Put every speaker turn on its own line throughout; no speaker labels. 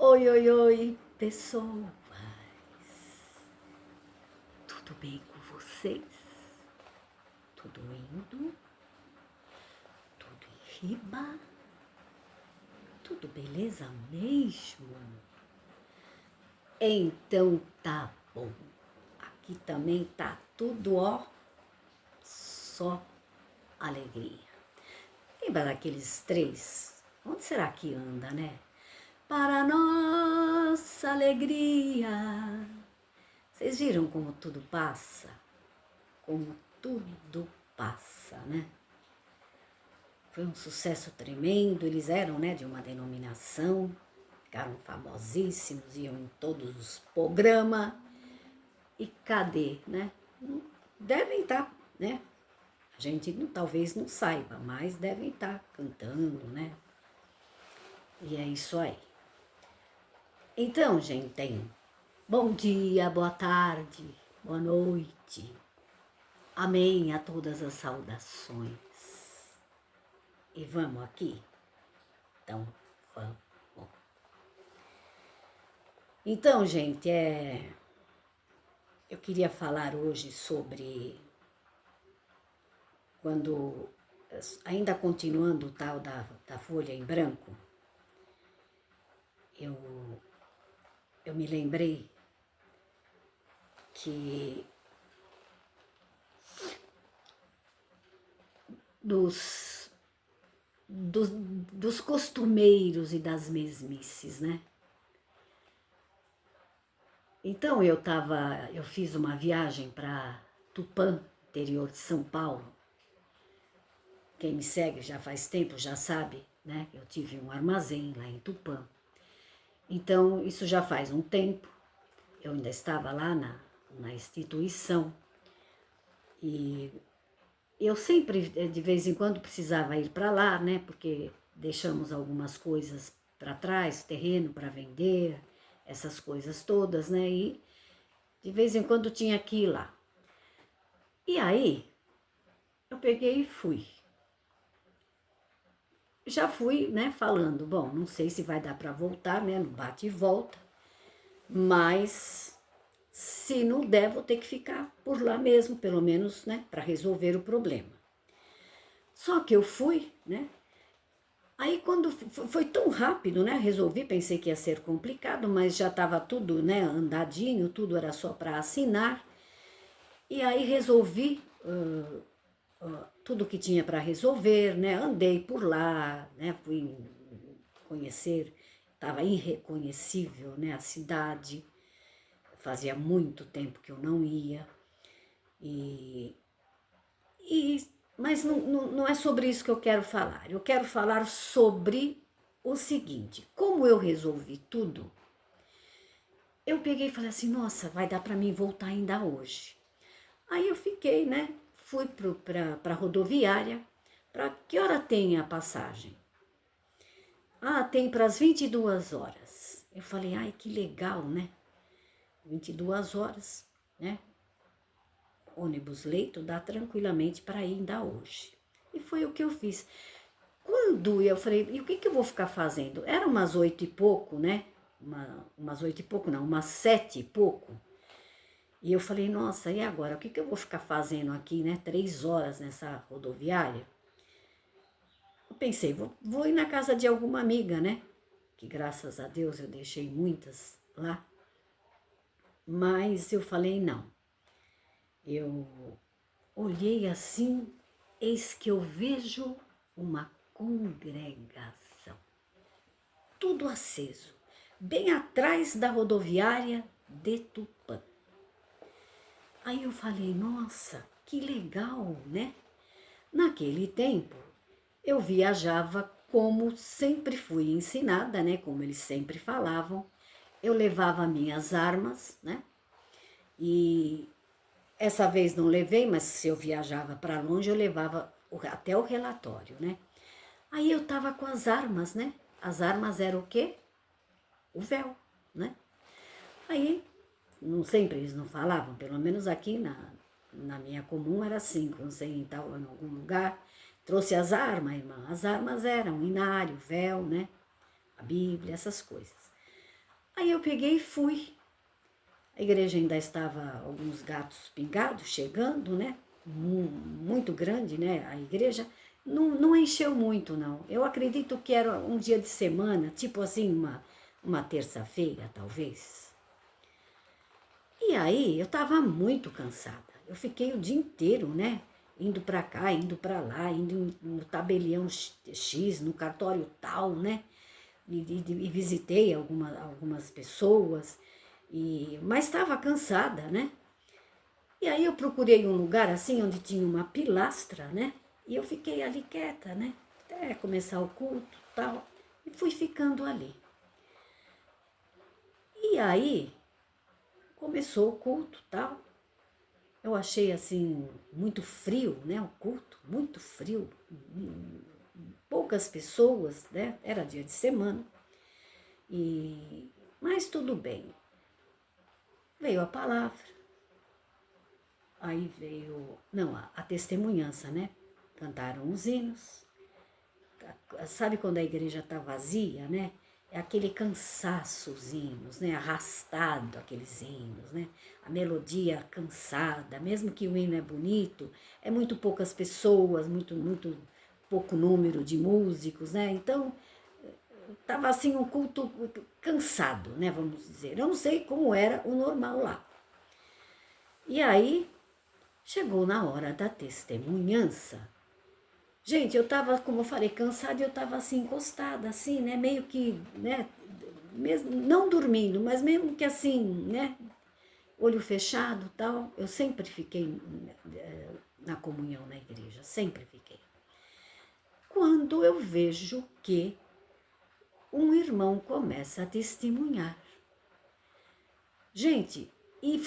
Oi, oi, oi, pessoas. Tudo bem com vocês? Tudo indo? Tudo em riba? Tudo beleza mesmo? Então tá bom. Aqui também tá tudo, ó, só alegria. Lembra daqueles três? Onde será que anda, né? Para nossa alegria. Vocês viram como tudo passa? Como tudo passa, né? Foi um sucesso tremendo, eles eram, né, de uma denominação, ficaram famosíssimos, iam em todos os programas. E cadê, né? Devem estar, né? A gente talvez não saiba, mas devem estar cantando, né? E é isso aí. Então, gente, bom dia, boa tarde, boa noite. Amém a todas as saudações. E vamos aqui? Então, vamos. Então, gente, eu queria falar hoje sobre quando, ainda continuando o tal da folha em branco, eu, eu me lembrei que dos costumeiros e das mesmices, né? Então eu fiz uma viagem para Tupã, interior de São Paulo. Quem me segue já faz tempo já sabe, né? Eu tive um armazém lá em Tupã. Então isso já faz um tempo. Eu ainda estava lá na instituição e eu sempre, de vez em quando, precisava ir para lá, né? Porque deixamos algumas coisas para trás, terreno para vender, essas coisas todas, né? E de vez em quando tinha que ir lá. E aí, eu peguei e fui. Já fui, né, falando, bom, não sei se vai dar para voltar, né, no bate e volta, mas se não der, vou ter que ficar por lá mesmo, pelo menos, né, para resolver o problema. Só que eu fui, né, aí quando foi tão rápido, né, resolvi, pensei que ia ser complicado, mas já estava tudo, né, andadinho, tudo era só para assinar, e aí resolvi tudo que tinha para resolver, né? Andei por lá, né? Fui conhecer, estava irreconhecível, né? A cidade, fazia muito tempo que eu não ia. E, mas não é sobre isso que eu quero falar. Eu quero falar sobre o seguinte: como eu resolvi tudo, eu peguei e falei assim, nossa, vai dar para mim voltar ainda hoje. Aí eu fiquei, né? Fui para a rodoviária. Para que hora tem a passagem? Ah, tem para as 22 horas. Eu falei, ai, que legal, né? 22 horas, né? Ônibus leito dá tranquilamente para ir ainda hoje. E foi o que eu fiz. Quando eu falei, e o que eu vou ficar fazendo? Era umas 8 e pouco, né? Umas 8 e pouco, não, umas 7 e pouco. E eu falei, nossa, e agora? O que eu vou ficar fazendo aqui, né? 3 horas nessa rodoviária? Eu pensei, vou ir na casa de alguma amiga, né? Que graças a Deus eu deixei muitas lá. Mas eu falei, não. Eu olhei assim, eis que eu vejo uma congregação. Tudo aceso, bem atrás da rodoviária de Tupã. Aí eu falei, nossa, que legal, né? Naquele tempo, eu viajava como sempre fui ensinada, né? Como eles sempre falavam. Eu levava minhas armas, né? E essa vez não levei, mas se eu viajava para longe, eu levava até o relatório, né? Aí eu tava com as armas, né? As armas eram o quê? O véu, né? Aí, não sempre eles não falavam, pelo menos aqui na minha comum era assim, quando você estava em algum lugar, trouxe as armas, irmã. As armas eram inário, véu, né? A Bíblia, essas coisas. Aí eu peguei e fui. A igreja ainda estava alguns gatos pingados chegando, né? Muito grande, né? A igreja não encheu muito, não. Eu acredito que era um dia de semana, tipo assim, uma terça-feira, talvez. E aí eu estava muito cansada. Eu fiquei o dia inteiro, né? Indo para cá, indo para lá, indo no tabelião X, no cartório tal, né? E visitei algumas pessoas, mas estava cansada, né? E aí eu procurei um lugar assim onde tinha uma pilastra, né? E eu fiquei ali quieta, né? Até começar o culto e tal. E fui ficando ali. E aí começou o culto e tal. Eu achei assim muito frio, né? O culto, muito frio. Poucas pessoas, né? Era dia de semana. Mas tudo bem. Veio a palavra. Aí veio, não, a testemunhança, né? Cantaram os hinos. Sabe quando a igreja está vazia, né? É aquele cansaço, os hinos, né? Arrastado aqueles hinos, né? A melodia cansada, mesmo que o hino é bonito, é muito poucas pessoas, muito pouco número de músicos, né? Então, estava assim um culto cansado, né? Vamos dizer. Eu não sei como era o normal lá. E aí, chegou na hora da testemunhança. Gente, eu tava, como eu falei, cansada e eu tava assim, encostada, assim, né? Meio que, né? Mesmo, não dormindo, mas mesmo que assim, né? Olho fechado e tal. Eu sempre fiquei na comunhão na igreja, sempre fiquei. Quando eu vejo que um irmão começa a testemunhar. Gente, e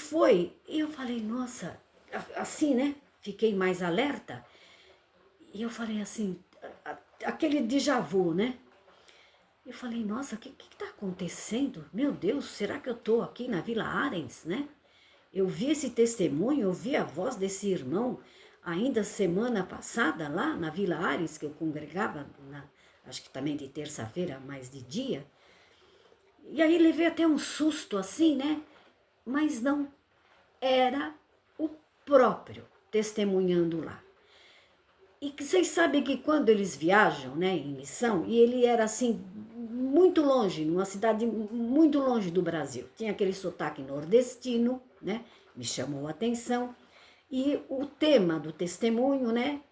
eu falei, nossa, assim, né? Fiquei mais alerta. E eu falei assim, aquele déjà vu, né? Eu falei, nossa, o que está acontecendo? Meu Deus, será que eu estou aqui na Vila Arens, né? Eu vi esse testemunho, eu vi a voz desse irmão ainda semana passada lá na Vila Arens, que eu congregava, acho que também de terça-feira, mais de dia. E aí levei até um susto assim, né? Mas não, era o próprio testemunhando lá. E que vocês sabem que quando eles viajam, né, em missão, e ele era assim, muito longe, numa cidade muito longe do Brasil, tinha aquele sotaque nordestino, né, me chamou a atenção, e o tema do testemunho, né,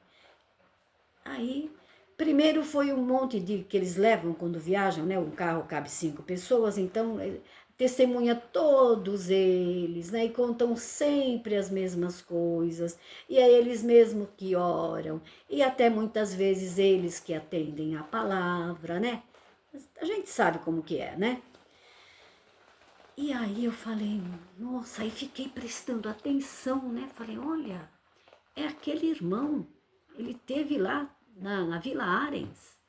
aí, primeiro foi um monte de que eles levam quando viajam, né, um carro cabe 5 pessoas, então testemunha todos eles, né? E contam sempre as mesmas coisas. E é eles mesmos que oram. E até muitas vezes eles que atendem a palavra, né? A gente sabe como que é, né? E aí eu falei, nossa, aí fiquei prestando atenção, né? Falei, olha, é aquele irmão. Ele teve lá na Vila Arens.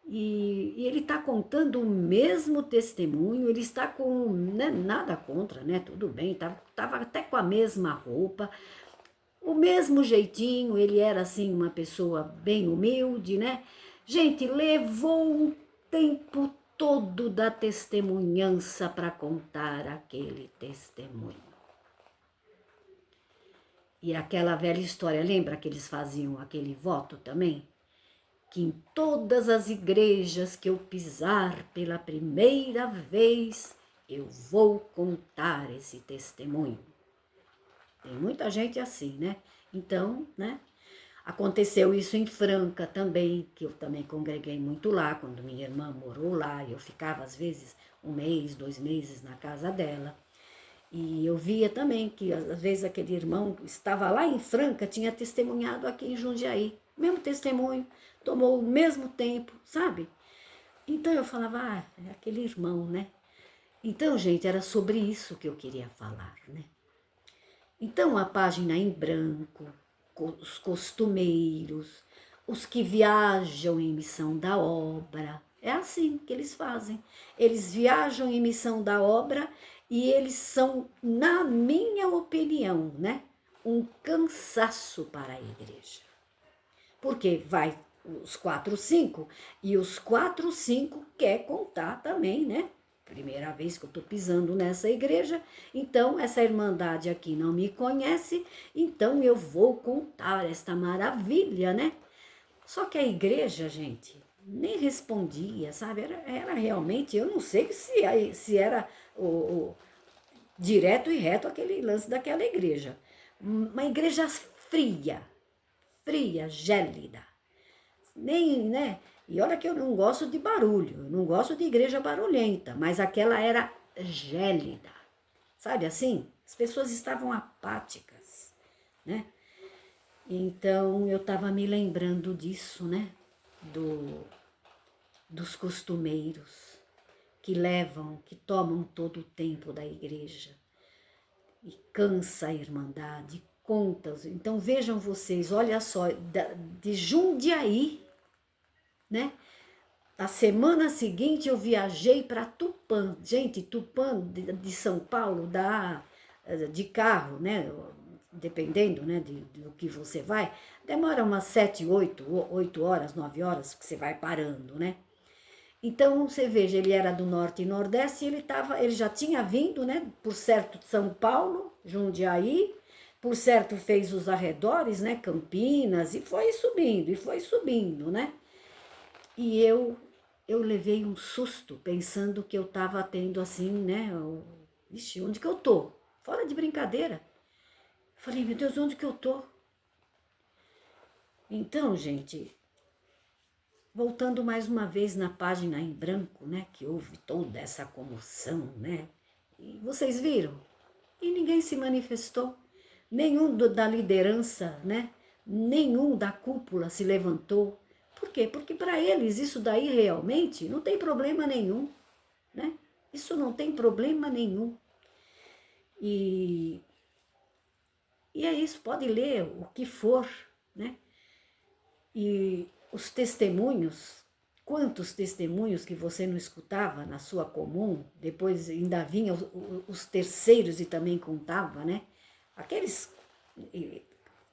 E ele está contando o mesmo testemunho, ele está com, né, nada contra, né? Tudo bem, tava até com a mesma roupa, o mesmo jeitinho, ele era assim uma pessoa bem humilde, né? Gente, levou um tempo todo da testemunhança para contar aquele testemunho. E aquela velha história, lembra que eles faziam aquele voto também? Que em todas as igrejas que eu pisar pela primeira vez, eu vou contar esse testemunho. Tem muita gente assim, né? Então, né? Aconteceu isso em Franca também, que eu também congreguei muito lá, quando minha irmã morou lá, e eu ficava às vezes 1 mês, 2 meses na casa dela. E eu via também que às vezes aquele irmão estava lá em Franca, tinha testemunhado aqui em Jundiaí. Mesmo testemunho, tomou o mesmo tempo, sabe? Então eu falava, é aquele irmão, né? Então, gente, era sobre isso que eu queria falar, né? Então, a página em branco, os costumeiros, os que viajam em missão da obra, é assim que eles fazem. Eles viajam em missão da obra e eles são, na minha opinião, né, um cansaço para a igreja. Porque vai os 4, 5 e os 4, 5 quer contar também, né, primeira vez que eu estou pisando nessa igreja, então essa irmandade aqui não me conhece, então eu vou contar esta maravilha, né? Só que a igreja, gente, nem respondia, sabe? Era realmente, eu não sei se era o direto e reto aquele lance daquela igreja. Uma igreja fria, fria, gélida. Nem, né? E olha que eu não gosto de barulho, eu não gosto de igreja barulhenta, mas aquela era gélida. Sabe assim? As pessoas estavam apáticas, né? Então eu estava me lembrando disso, né? Dos costumeiros que levam, que tomam todo o tempo da igreja e cansa a irmandade, contas. Então vejam vocês, olha só, de Jundiaí, né? A semana seguinte eu viajei para Tupã. Gente, Tupã de São Paulo dá de carro, né? Dependendo, né, do que você vai, demora umas 7, 8 horas, 9 horas que você vai parando, né? Então, você veja, ele era do Norte e Nordeste e ele já tinha vindo, né, por certo, de São Paulo, Jundiaí, por certo fez os arredores, né, Campinas, e foi subindo, né? E eu levei um susto pensando que eu estava tendo assim, né? Ixi, onde que eu tô? Fora de brincadeira. Falei, meu Deus, onde que eu tô? Então, gente, voltando mais uma vez na página em branco, né? Que houve toda essa comoção, né? E vocês viram? E ninguém se manifestou. Nenhum da liderança, né? Nenhum da cúpula se levantou. Por quê? Porque para eles isso daí realmente não tem problema nenhum, né? Isso não tem problema nenhum. E é isso, pode ler o que for, né? E os testemunhos, quantos testemunhos que você não escutava na sua comum, depois ainda vinham os terceiros e também contava, né? Aqueles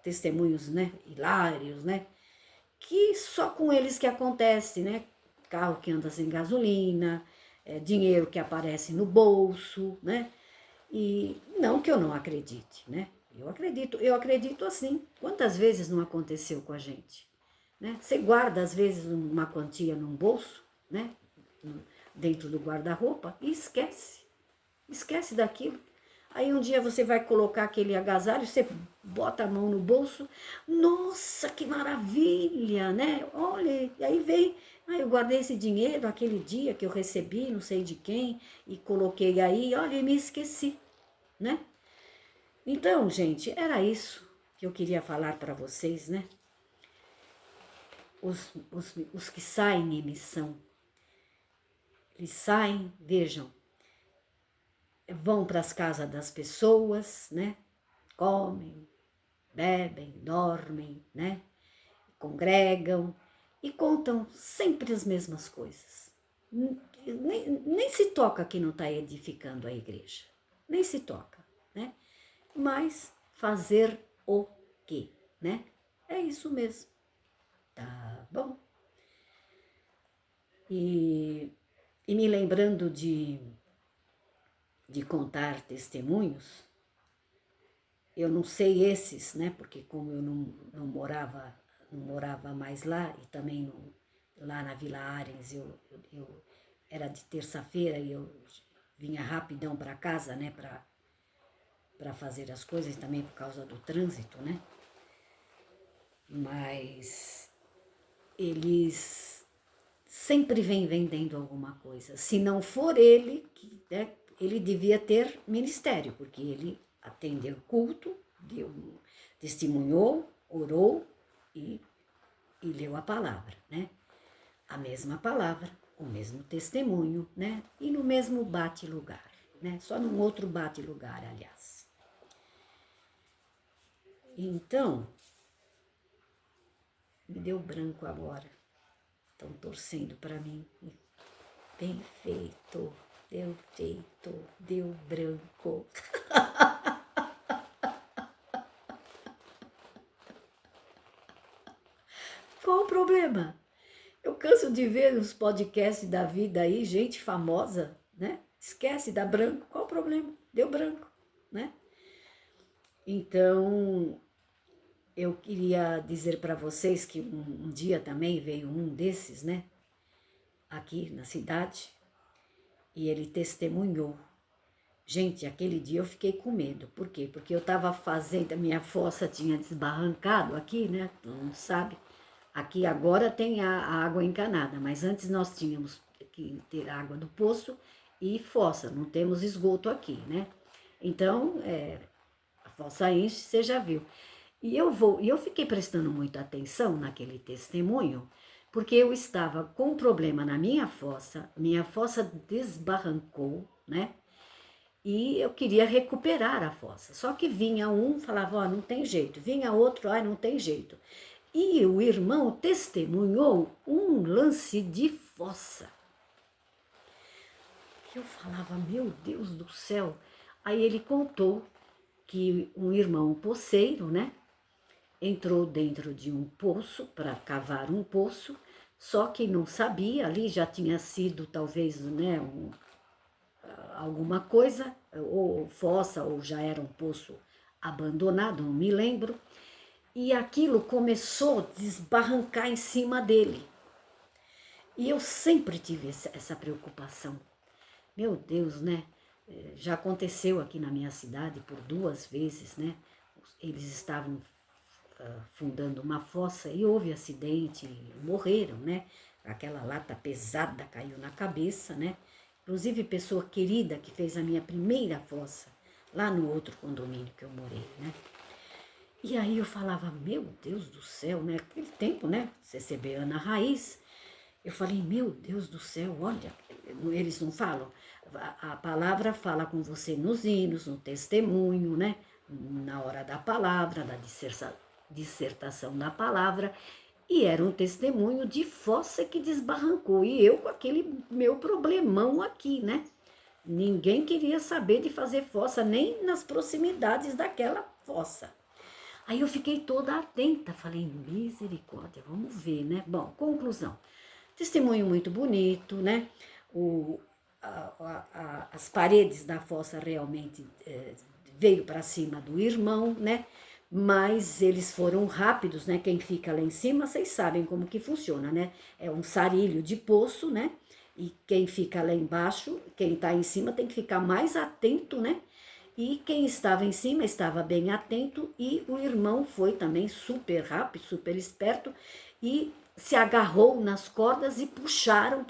testemunhos, né? Hilários, né? Que só com eles que acontece, né? Carro que anda sem gasolina, dinheiro que aparece no bolso, né? E não que eu não acredite, né? Eu acredito assim. Quantas vezes não aconteceu com a gente? Né? Você guarda, às vezes, uma quantia num bolso, né? Dentro do guarda-roupa e esquece. Esquece daquilo. Aí um dia você vai colocar aquele agasalho, você bota a mão no bolso, nossa, que maravilha, né? Olha, e aí vem, eu guardei esse dinheiro aquele dia que eu recebi, não sei de quem, e coloquei aí, olha, e me esqueci, né? Então, gente, era isso que eu queria falar para vocês, né? Os que saem em missão, eles saem, vejam, vão para as casas das pessoas, né? Comem, bebem, dormem, né? Congregam e contam sempre as mesmas coisas. Nem se toca que não está edificando a igreja, nem se toca, né? Mas fazer o quê, né? É isso mesmo, tá bom? E me lembrando de contar testemunhos, eu não sei esses, né? Porque como eu não morava mais lá e também lá na Vila Arens eu era de terça-feira e eu vinha rapidão para casa, né? Para fazer as coisas também por causa do trânsito, né? Mas eles sempre vêm vendendo alguma coisa. Se não for ele, né, ele devia ter ministério, porque ele atendeu culto, testemunhou, orou e leu a palavra, né? A mesma palavra, o mesmo testemunho, né? E no mesmo bate-lugar, né? Só num outro bate-lugar, aliás. Então, me deu branco agora. Estão torcendo para mim. Bem feito, deu feito, deu branco. Qual o problema? Eu canso de ver nos podcasts da vida aí, gente famosa, né? Esquece, dá branco, qual o problema? Deu branco, né? Então, eu queria dizer para vocês que um dia também veio um desses, né? Aqui na cidade, e ele testemunhou. Gente, aquele dia eu fiquei com medo. Por quê? Porque eu estava fazendo, a minha fossa tinha desbarrancado aqui, né? Todo mundo sabe. Aqui agora tem a água encanada, mas antes nós tínhamos que ter água do poço e fossa, não temos esgoto aqui, né? Então, a fossa enche, você já viu. E eu fiquei prestando muita atenção naquele testemunho, porque eu estava com um problema na minha fossa desbarrancou, né? E eu queria recuperar a fossa. Só que vinha um, falava, ó, não tem jeito. Vinha outro, não tem jeito. E o irmão testemunhou um lance de fossa. Eu falava, meu Deus do céu. Aí ele contou que um irmão poceiro, né, entrou dentro de um poço para cavar um poço, só que não sabia, ali já tinha sido talvez, né, alguma coisa, ou fossa, ou já era um poço abandonado, não me lembro, e aquilo começou a desbarrancar em cima dele. E eu sempre tive essa preocupação. Meu Deus, né? Já aconteceu aqui na minha cidade por 2 vezes, né? Eles estavam fundando uma fossa e houve acidente, morreram, né? Aquela lata pesada caiu na cabeça, né? Inclusive pessoa querida que fez a minha primeira fossa lá no outro condomínio que eu morei, né? E aí eu falava, meu Deus do céu, né? Aquele tempo, né? CCB na raiz. Eu falei, meu Deus do céu, olha, eles não falam. A palavra fala com você nos hinos, no testemunho, né? Na hora da palavra, da dissertação da palavra. E era um testemunho de fossa que desbarrancou. E eu com aquele meu problemão aqui, né? Ninguém queria saber de fazer fossa, nem nas proximidades daquela fossa. Aí eu fiquei toda atenta, falei, misericórdia, vamos ver, né? Bom, conclusão. Testemunho muito bonito, né? As paredes da fossa realmente veio para cima do irmão, né? Mas eles foram rápidos, né? Quem fica lá em cima, vocês sabem como que funciona, né? É um sarilho de poço, né? E quem fica lá embaixo, quem está em cima tem que ficar mais atento, né? E quem estava em cima estava bem atento e o irmão foi também super rápido, super esperto e se agarrou nas cordas e puxaram,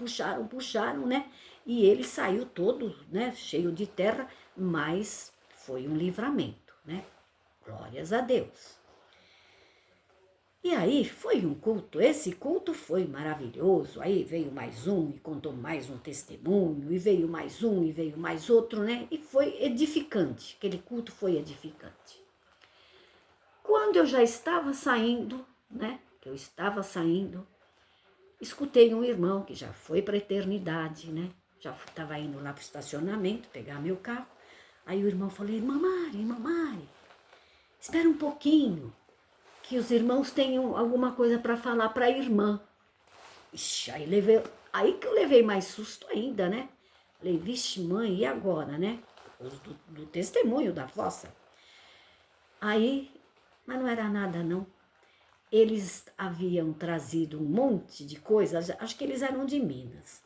né? E ele saiu todo, né, cheio de terra, mas foi um livramento, né? Glórias a Deus. E aí foi um culto, esse culto foi maravilhoso, aí veio mais um e contou mais um testemunho, e veio mais um e veio mais outro, né? E foi edificante, aquele culto foi edificante. Quando eu já estava saindo, né? Escutei um irmão que já foi para a eternidade, né? Já estava indo lá para o estacionamento, pegar meu carro. Aí o irmão falou, irmã Mari, espera um pouquinho, que os irmãos tenham alguma coisa para falar para a irmã. Ixi, aí que eu levei mais susto ainda, né? Falei, vixe mãe, e agora, né? Do testemunho da fossa. Aí, mas não era nada não. Eles haviam trazido um monte de coisas, acho que eles eram de Minas.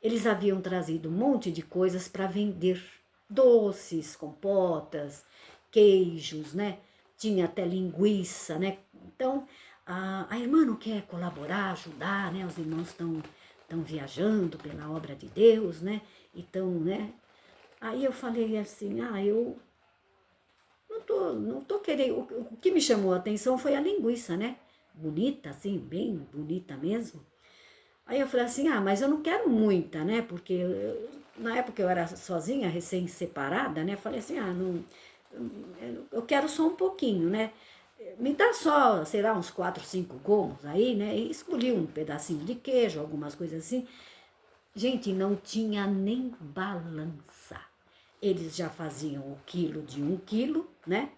Eles haviam trazido um monte de coisas para vender. Doces, compotas, queijos, né? Tinha até linguiça, né? Então, a irmã não quer colaborar, ajudar, né? Os irmãos estão viajando pela obra de Deus, né? Então, né? Aí eu falei assim, eu não tô querendo... O que me chamou a atenção foi a linguiça, né? Bonita, assim, bem bonita mesmo. Aí eu falei assim, mas eu não quero muita, né? Porque na época eu era sozinha, recém-separada, né? Falei assim, não, eu quero só um pouquinho, né? Me dá só, sei lá, uns 4, 5 gomos aí, né? E escolhi um pedacinho de queijo, algumas coisas assim. Gente, não tinha nem balança. Eles já faziam o quilo de 1 quilo, né?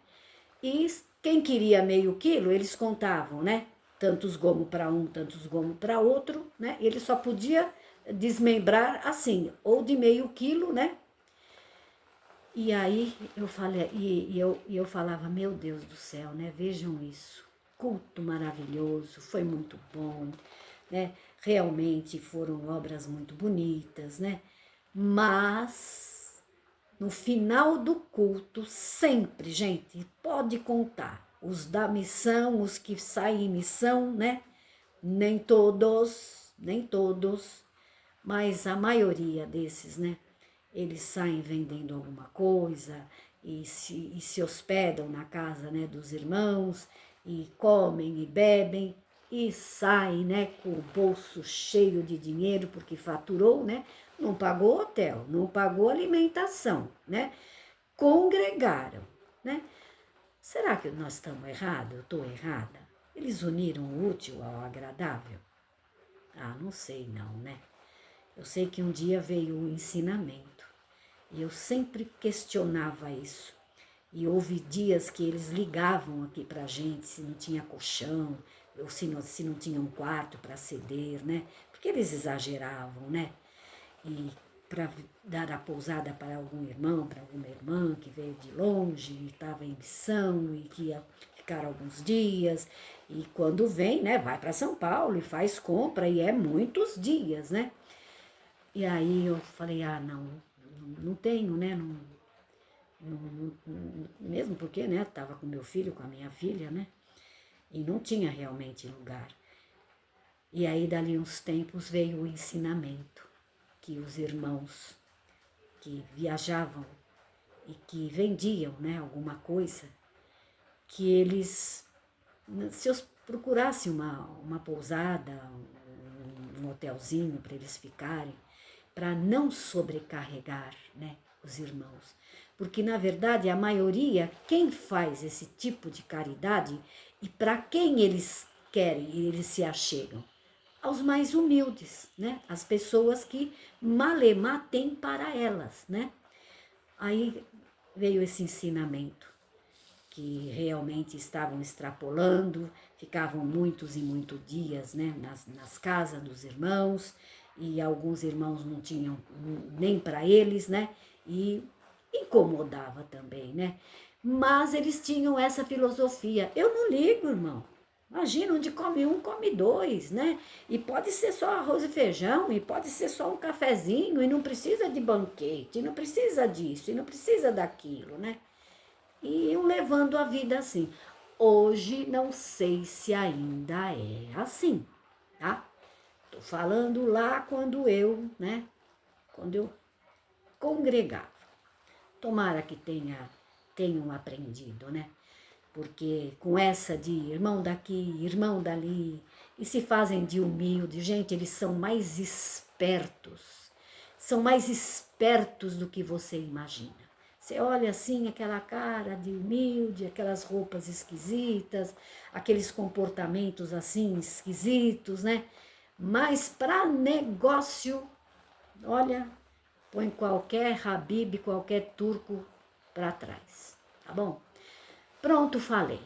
E quem queria meio quilo, eles contavam, né? Tantos gomos para um, tantos gomos para outro, né? Ele só podia desmembrar assim, ou de meio quilo, né? E aí eu falei, e eu falava, meu Deus do céu, né? Vejam isso. Culto maravilhoso, foi muito bom, né? Realmente foram obras muito bonitas, né? Mas no final do culto, sempre, gente, pode contar. Os da missão, os que saem em missão, né? Nem todos, mas a maioria desses, né? Eles saem vendendo alguma coisa e se hospedam na casa, né, dos irmãos e comem e bebem e saem, né, com o bolso cheio de dinheiro porque faturou, né? Não pagou hotel, não pagou alimentação, né? Congregaram, né? Será que nós estamos errados? Eu estou errada? Eles uniram o útil ao agradável? Ah, não sei não, né? Eu sei que um dia veio o ensinamento e eu sempre questionava isso. E houve dias que eles ligavam aqui pra gente se não tinha colchão, ou se não tinha um quarto para ceder, né? Porque eles exageravam, né? E para dar a pousada para algum irmão, para alguma irmã que veio de longe, e estava em missão e que ia ficar alguns dias. E quando vem, né, vai para São Paulo e faz compra e é muitos dias, né? E aí eu falei, ah, não tenho, né? Mesmo porque, né, estava com meu filho, com a minha filha, né? E não tinha realmente lugar. E aí, dali uns tempos, veio o ensinamento que os irmãos que viajavam e que vendiam, né, alguma coisa, que eles se procurassem uma pousada, um hotelzinho para eles ficarem, para não sobrecarregar, né, os irmãos. Porque, na verdade, a maioria, quem faz esse tipo de caridade e para quem eles querem, eles se achegam? Aos mais humildes, né? As pessoas que malemar têm para elas, né? Aí veio esse ensinamento que realmente estavam extrapolando, ficavam muitos e muitos dias, né, nas casas dos irmãos, e alguns irmãos não tinham nem para eles, né, e incomodava também, né, mas eles tinham essa filosofia, eu não ligo, irmão, imagina, onde come um, come dois, né, e pode ser só arroz e feijão, e pode ser só um cafezinho, e não precisa de banquete, e não precisa disso, e não precisa daquilo, né, e iam levando a vida assim. Hoje não sei se ainda é assim, tá? Tô falando lá quando eu, né? Quando eu congregava. Tomara que tenham aprendido, né? Porque com essa de irmão daqui, irmão dali, e se fazem de humilde, gente, eles são mais espertos do que você imagina. Você olha assim, aquela cara de humilde, aquelas roupas esquisitas, aqueles comportamentos assim esquisitos, né? Mas para negócio, olha, põe qualquer Habib, qualquer turco para trás, tá bom? Pronto, falei.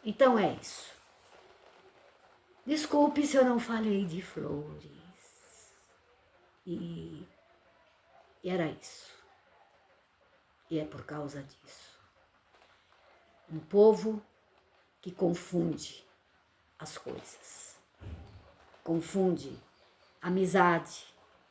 Então é isso. Desculpe se eu não falei de flores. E era isso. E é por causa disso. Um povo que confunde as coisas. Confunde a amizade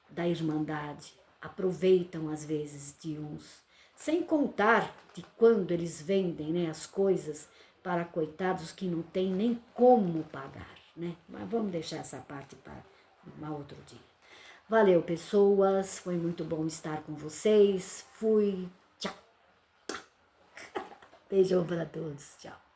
da irmandade. Aproveitam às vezes de uns. Sem contar de quando eles vendem, né, as coisas para coitados que não têm nem como pagar, né? Mas vamos deixar essa parte para um outro dia. Valeu, pessoas. Foi muito bom estar com vocês. Fui. Tchau. Beijão para todos. Tchau.